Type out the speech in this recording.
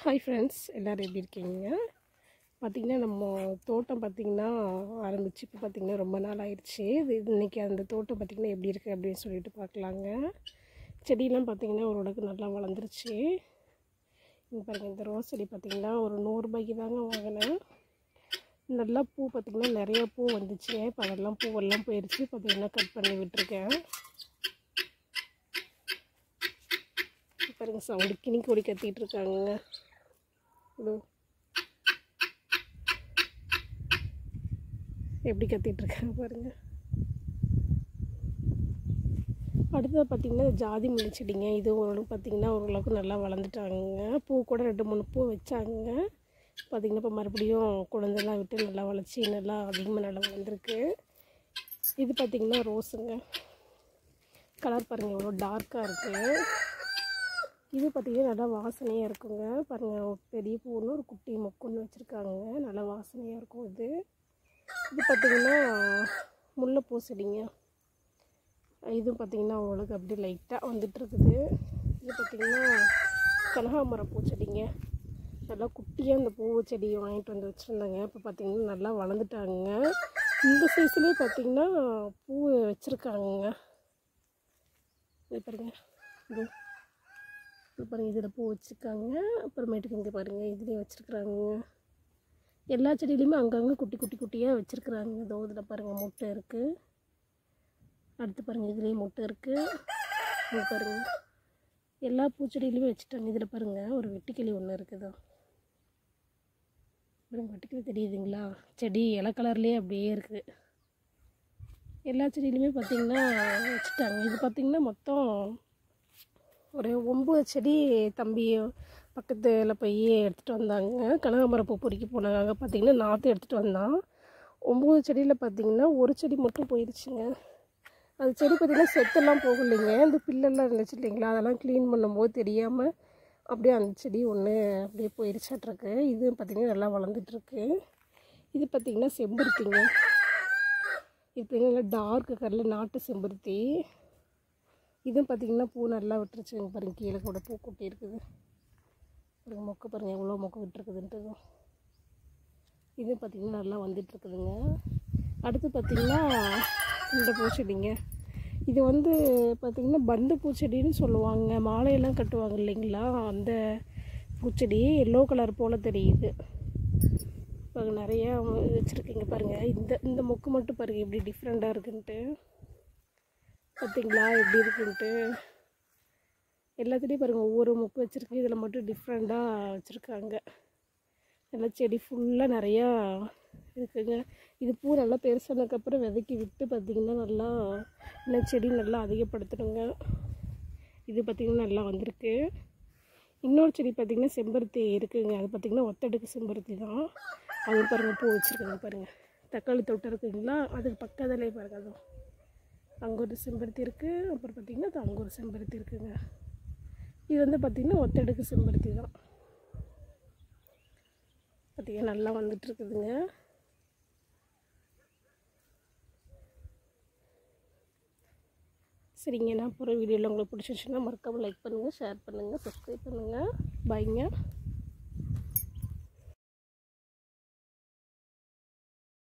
Hi friends, எல்லோரும் எப்படி இருக்கீங்க? பார்த்திங்கன்னா நம்ம தோட்டம் பார்த்திங்கன்னா ஆரம்பிச்சு இப்போ பார்த்திங்கன்னா ரொம்ப நாள் ஆயிடுச்சு. இன்றைக்கி அந்த தோட்டம் பார்த்திங்கன்னா எப்படி இருக்குது அப்படின்னு சொல்லிட்டு பார்க்கலாங்க. செடியெலாம் பார்த்திங்கன்னா ஓரளவுக்கு நல்லா வளர்ந்துருச்சு. இங்கே பாருங்கள், இந்த ரோஸ் செடி பார்த்திங்கன்னா ஒரு 100 ரூபாய்க்கு தாங்க வாங்கினேன். நல்லா பூ பார்த்திங்கன்னா நிறையா பூ வந்துச்சு. இப்போ அதெல்லாம் பூவெல்லாம் போயிடுச்சு. பார்த்திங்கன்னா கட் பண்ணி விட்டுருக்கேன். பாருங்கள், சவுண்டு கிணி கொடி கத்திட்டு இருக்காங்க. எப்படி கத்திட்டு இருக்காங்க பாருங்க. அடுத்தது பார்த்திங்கன்னா ஜாதி மல்லி செடிங்க. இது ஓரளவுக்கு பார்த்திங்கன்னா ஓரளவுக்கு நல்லா வளர்ந்துட்டாங்க. பூ கூட 2-3 பூ வச்சாங்க. பார்த்திங்கன்னா இப்போ மறுபடியும் குழந்தெல்லாம் விட்டு நல்லா வளர்ச்சி நல்லா அதிகமாக நல்லா வளர்ந்துருக்கு. இது பார்த்திங்கன்னா ரோஸுங்க. கலர் பாருங்கள் எவ்வளோ டார்க்காக இருக்குது. இது பார்த்திங்கன்னா நல்லா வாசனையாக இருக்குங்க. பாருங்கள், ஒரு பெரிய பூன்னு ஒரு குட்டி மொக்குன்னு வச்சுருக்காங்க. நல்லா வாசனையாக இருக்கும். இது பார்த்திங்கன்னா முல்லைப்பூ செடிங்க. இதுவும் பார்த்திங்கன்னா ஓரளவுக்கு அப்படியே லைட்டாக வந்துட்டுருக்குது. இது பார்த்திங்கன்னா கனகாமரம் பூச்செடிங்க. நல்லா குட்டியாக அந்த பூ செடி வாங்கிட்டு வந்து வச்சுருந்தாங்க. இப்போ பார்த்திங்கன்னா நல்லா வளர்ந்துட்டாங்க. இந்த சைஸ்லேயே பார்த்திங்கன்னா பூ வச்சுருக்காங்க. இது பாருங்கள், இது பாருங்கள், இதில் பூ வச்சுருக்காங்க. அப்புறமேட்டுக்கு இங்கே பாருங்கள், இதுலேயும் வச்சுருக்குறாங்க. எல்லா செடியிலையுமே அங்கங்கே குட்டி குட்டி குட்டியாக வச்சுருக்குறாங்க. இதோ இதில் பாருங்கள் முட்டை இருக்குது. அடுத்து பாருங்கள், இதுலேயும் முட்டை இருக்குது. இங்கே பாருங்கள், எல்லா பூச்செடியிலையுமே வச்சுட்டாங்க. இதில் பாருங்கள், ஒரு வெட்டுக்கிளி ஒன்று இருக்குதோ. பாருங்கள், வெட்டுக்கிளி தெரியுதுங்களா? செடி இலை கலர்லேயே அப்படியே இருக்குது. எல்லா செடியிலையுமே பார்த்திங்கன்னா வச்சுட்டாங்க. இது பார்த்திங்கன்னா மொத்தம் ஒரு 9 செடி தம்பி பக்கத்தில் போய் எடுத்துகிட்டு வந்தாங்க. கனகாமரம் பூ பொறிக்க போனாங்க. பார்த்திங்கன்னா நாற்று எடுத்துகிட்டு வந்தான். 9 செடியில் பார்த்திங்கன்னா ஒரு செடி மட்டும் போயிடுச்சுங்க. அந்த செடி பார்த்திங்கன்னா செத்தெல்லாம் போகலைங்க. இந்த பில்லெல்லாம் இருந்துச்சு இல்லைங்களா, அதெல்லாம் க்ளீன் பண்ணும்போது தெரியாமல் அப்படியே அந்த செடி ஒன்று அப்படியே போயிடுச்சாட்ருக்கு. இது பார்த்திங்கன்னா நல்லா வளர்ந்துட்டுருக்கு. இது பார்த்திங்கன்னா செம்பருத்திங்க. இது பார்த்திங்கன்னா டார்க் கலரில் நாட்டு செம்பருத்தி. இதுவும் பார்த்திங்கன்னா பூ நல்லா விட்டுருச்சுங்க. பாருங்கள், கீழே கூட பூ கொட்டி இருக்குது. பாருங்கள், மொக்கு பாருங்கள் எவ்வளோ மொக்கு விட்டுருக்குதுன்றதும். இது பார்த்திங்கன்னா நல்லா வந்துட்டுருக்குதுங்க. அடுத்து பார்த்திங்கன்னா இந்த பூச்செடிங்க. இது வந்து பார்த்திங்கன்னா பந்து பூச்செடின்னு சொல்லுவாங்க. மாலையெல்லாம் கட்டுவாங்க இல்லைங்களா, அந்த பூச்செடி எல்லோ கலர் போல் தெரியுது. இப்போ நிறையா வச்சுருக்கீங்க பாருங்கள். இந்த மொக்கு மட்டும் பாருங்கள் எப்படி டிஃப்ரெண்ட்டாக இருக்குன்ட்டு. பார்த்திங்களா எப்படி இருக்குன்ட்டு. எல்லாத்துலேயும் பாருங்கள் ஒவ்வொரு மொக்கு வச்சுருக்கு. இதில் மட்டும் டிஃப்ரெண்ட்டாக வச்சுருக்காங்க. நல்லா செடி ஃபுல்லாக நிறையா இருக்குங்க. இது பூ நல்லா பெருசானதுக்கப்புறம் விதைக்கி விட்டு பார்த்திங்கன்னா நல்லா இன்னும் செடி நல்லா அதிகப்படுத்தணுங்க. இது பார்த்திங்கன்னா நல்லா வந்திருக்கு. இன்னொரு செடி பார்த்திங்கன்னா செம்பருத்தி இருக்குதுங்க. அது பார்த்திங்கன்னா ஒத்தடுக்கு செம்பருத்தி தான். அது பாருங்கள் பூ வச்சுருக்குங்க. பாருங்கள், தக்காளி தோட்டம் இருக்குதுங்களா, அதுக்கு பக்கத்துலேயே பாருங்கள். அதுவும் அங்கே ஒரு செம்பருத்தி இருக்குது. அப்புறம் பார்த்திங்கன்னா அது அங்கே ஒரு செம்பருத்தி இருக்குதுங்க. இது வந்து பார்த்திங்கன்னா ஒத்தடுக்கு செம்பருத்தி தான். பார்த்திங்கன்னா நல்லா வந்துட்டுருக்குதுங்க. சரிங்க, நான் போகிற வீடியோவில் உங்களுக்கு பிடிச்சிருச்சுன்னா மறக்காமல் லைக் பண்ணுங்கள், ஷேர் பண்ணுங்கள், சப்ஸ்கிரைப் பண்ணுங்கள். பாய்ங்க.